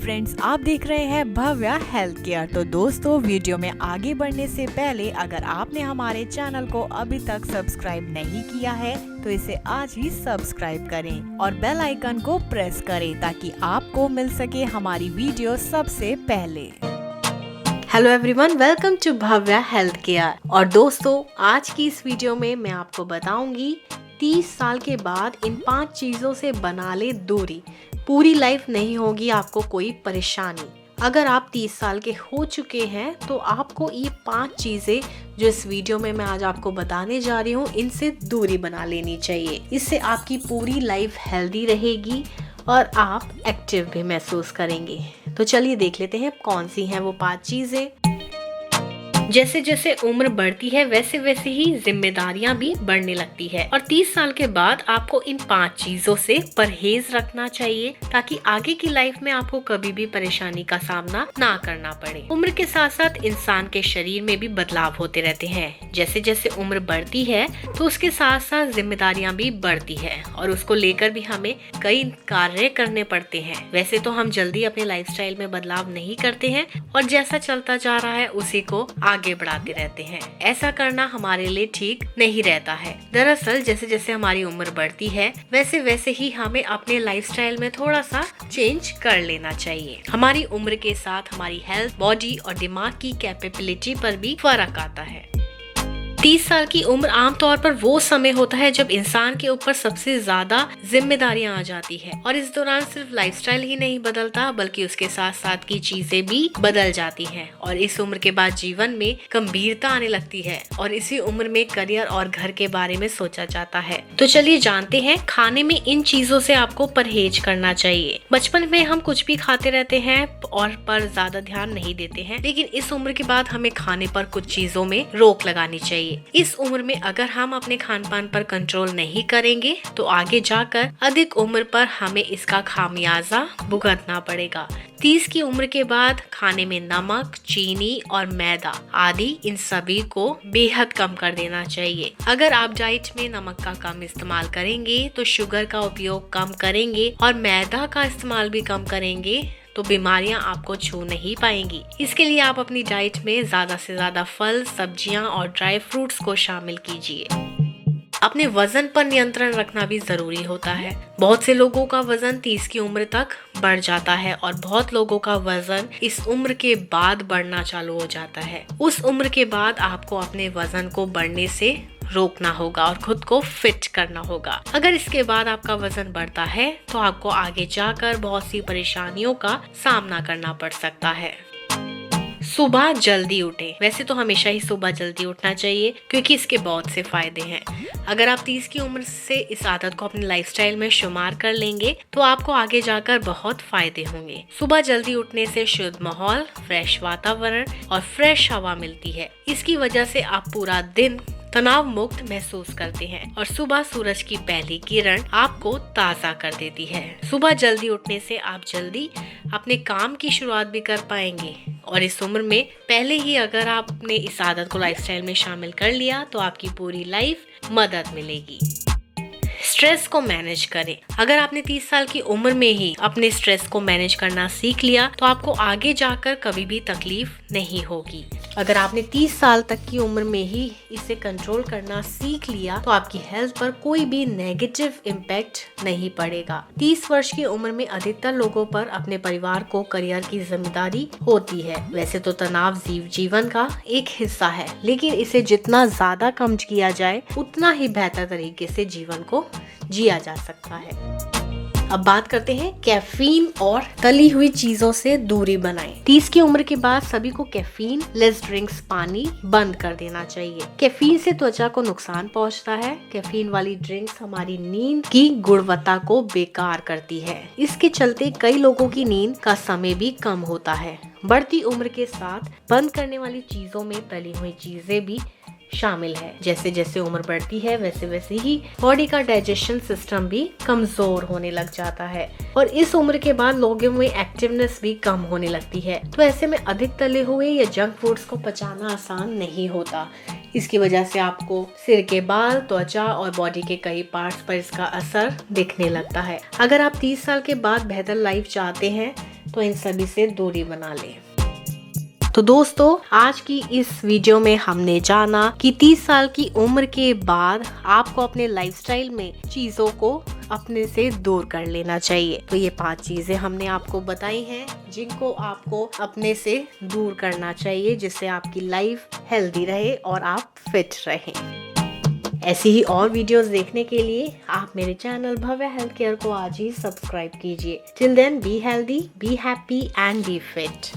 Friends, आप देख रहे हैं भव्या हेल्थ केयर। तो दोस्तों, वीडियो में आगे बढ़ने से पहले अगर आपने हमारे चैनल को अभी तक सब्सक्राइब नहीं किया है तो इसे आज ही सब्सक्राइब करें और बेल आइकन को प्रेस करें ताकि आपको मिल सके हमारी वीडियो सबसे पहले। Hello everyone, welcome to Bhavya health care. और दोस्तों, आज की इस वीडियो में मैं आपको बताऊंगी 30 साल के बाद इन 5 चीज़ों से बना ले दूरी। पूरी लाइफ नहीं होगी आपको कोई परेशानी। अगर आप 30 साल के हो चुके हैं तो आपको ये 5 चीज़ें जो इस वीडियो में मैं आज आपको बताने जा रही हूँ, इनसे दूरी बना लेनी चाहिए। इससे आपकी पूरी लाइफ हेल्दी रहेगी और आप एक्टिव भी महसूस करेंगे। तो चलिए देख लेते हैं कौन सी हैं वो 5 चीज़ें। जैसे जैसे उम्र बढ़ती है वैसे वैसे ही जिम्मेदारियां भी बढ़ने लगती है और 30 साल के बाद आपको इन 5 चीजों से परहेज रखना चाहिए ताकि आगे की लाइफ में आपको कभी भी परेशानी का सामना ना करना पड़े। उम्र के साथ साथ इंसान के शरीर में भी बदलाव होते रहते हैं। जैसे जैसे उम्र बढ़ती है तो उसके साथ साथ जिम्मेदारियां भी बढ़ती है और उसको लेकर भी हमें कई कार्य करने पड़ते हैं। वैसे तो हम जल्दी अपने लाइफस्टाइल में बदलाव नहीं करते हैं और जैसा चलता जा रहा है उसी को आगे बढ़ाते रहते हैं। ऐसा करना हमारे लिए ठीक नहीं रहता है। दरअसल जैसे जैसे हमारी उम्र बढ़ती है वैसे वैसे ही हमें अपने लाइफस्टाइल में थोड़ा सा चेंज कर लेना चाहिए। हमारी उम्र के साथ हमारी हेल्थ, बॉडी और दिमाग की कैपेबिलिटी पर भी फर्क आता है। 30 साल की उम्र आमतौर पर वो समय होता है जब इंसान के ऊपर सबसे ज्यादा जिम्मेदारियां आ जाती है और इस दौरान सिर्फ लाइफस्टाइल ही नहीं बदलता बल्कि उसके साथ साथ की चीजें भी बदल जाती हैं और इस उम्र के बाद जीवन में गंभीरता आने लगती है और इसी उम्र में करियर और घर के बारे में सोचा जाता है। तो चलिए जानते हैं खाने में इन चीजों से आपको परहेज करना चाहिए। बचपन में हम कुछ भी खाते रहते हैं और पर ज्यादा ध्यान नहीं देते हैं, लेकिन इस उम्र के बाद हमें खाने पर कुछ चीजों में रोक लगानी चाहिए। इस उम्र में अगर हम अपने खान पान पर कंट्रोल नहीं करेंगे तो आगे जाकर अधिक उम्र पर हमें इसका खामियाजा भुगतना पड़ेगा। 30 की उम्र के बाद खाने में नमक, चीनी और मैदा आदि इन सभी को बेहद कम कर देना चाहिए। अगर आप डाइट में नमक का कम इस्तेमाल करेंगे तो शुगर का उपयोग कम करेंगे और मैदा का इस्तेमाल भी कम करेंगे तो बीमारियां आपको छू नहीं पाएंगी। इसके लिए आप अपनी डाइट में ज्यादा से ज्यादा फल, सब्जियां और ड्राई फ्रूट्स को शामिल कीजिए। अपने वजन पर नियंत्रण रखना भी जरूरी होता है। बहुत से लोगों का वजन 30 की उम्र तक बढ़ जाता है और बहुत लोगों का वजन इस उम्र के बाद बढ़ना चालू हो जाता है। उस उम्र के बाद आपको अपने वजन को बढ़ने से रोकना होगा और खुद को फिट करना होगा। अगर इसके बाद आपका वजन बढ़ता है तो आपको आगे जाकर बहुत सी परेशानियों का सामना करना पड़ सकता है। सुबह जल्दी उठें। वैसे तो हमेशा ही सुबह जल्दी उठना चाहिए क्योंकि इसके बहुत से फायदे हैं। अगर आप 30 की उम्र से इस आदत को अपने लाइफस्टाइल में शुमार कर लेंगे तो आपको आगे जाकर बहुत फायदे होंगे। सुबह जल्दी उठने से शुद्ध माहौल, फ्रेश वातावरण और फ्रेश हवा मिलती है। इसकी वजह से आप पूरा दिन तनाव मुक्त महसूस करते हैं और सुबह सूरज की पहली किरण आपको ताज़ा कर देती है। सुबह जल्दी उठने से आप जल्दी अपने काम की शुरुआत भी कर पाएंगे और इस उम्र में पहले ही अगर आपने इस आदत को लाइफस्टाइल में शामिल कर लिया तो आपकी पूरी लाइफ मदद मिलेगी। स्ट्रेस को मैनेज करें। अगर आपने 30 साल की उम्र में ही अपने स्ट्रेस को मैनेज करना सीख लिया तो आपको आगे जाकर कभी भी तकलीफ नहीं होगी। अगर आपने 30 साल तक की उम्र में ही इसे कंट्रोल करना सीख लिया तो आपकी हेल्थ पर कोई भी नेगेटिव इम्पैक्ट नहीं पड़ेगा। 30 वर्ष की उम्र में अधिकतर लोगों पर अपने परिवार को करियर की जिम्मेदारी होती है। वैसे तो तनाव जीवन का एक हिस्सा है, लेकिन इसे जितना ज्यादा कम किया जाए उतना ही बेहतर तरीके से जीवन को जिया जा सकता है। अब बात करते हैं कैफीन और तली हुई चीजों से दूरी बनाएं। 30 की उम्र के बाद सभी को कैफीन लेस ड्रिंक्स पानी बंद कर देना चाहिए। कैफीन से त्वचा को नुकसान पहुंचता है। कैफीन वाली ड्रिंक्स हमारी नींद की गुणवत्ता को बेकार करती है। इसके चलते कई लोगों की नींद का समय भी कम होता है। बढ़ती उम्र के साथ बंद करने वाली चीजों में तली हुई चीजें भी शामिल है। जैसे जैसे उम्र बढ़ती है वैसे वैसे ही बॉडी का डाइजेशन सिस्टम भी कमजोर होने लग जाता है और इस उम्र के बाद लोगों में एक्टिवनेस भी कम होने लगती है। तो ऐसे में अधिक तले हुए या जंक फूड्स को पचाना आसान नहीं होता। इसकी वजह से आपको सिर के बाल, त्वचा और बॉडी के कई पार्ट्स पर इसका असर दिखने लगता है। अगर आप 30 साल के बाद बेहतर लाइफ चाहते हैं तो इन सभी से दूरी बना लें। तो दोस्तों, आज की इस वीडियो में हमने जाना कि 30 साल की उम्र के बाद आपको अपने लाइफस्टाइल में चीजों को अपने से दूर कर लेना चाहिए। तो ये 5 चीजें हमने आपको बताई हैं जिनको आपको अपने से दूर करना चाहिए, जिससे आपकी लाइफ हेल्दी रहे और आप फिट रहें। ऐसी ही और वीडियोस देखने के लिए आप मेरे चैनल भव्या हेल्थ केयर को आज ही सब्सक्राइब कीजिए। Till then, be healthy, be happy and be fit.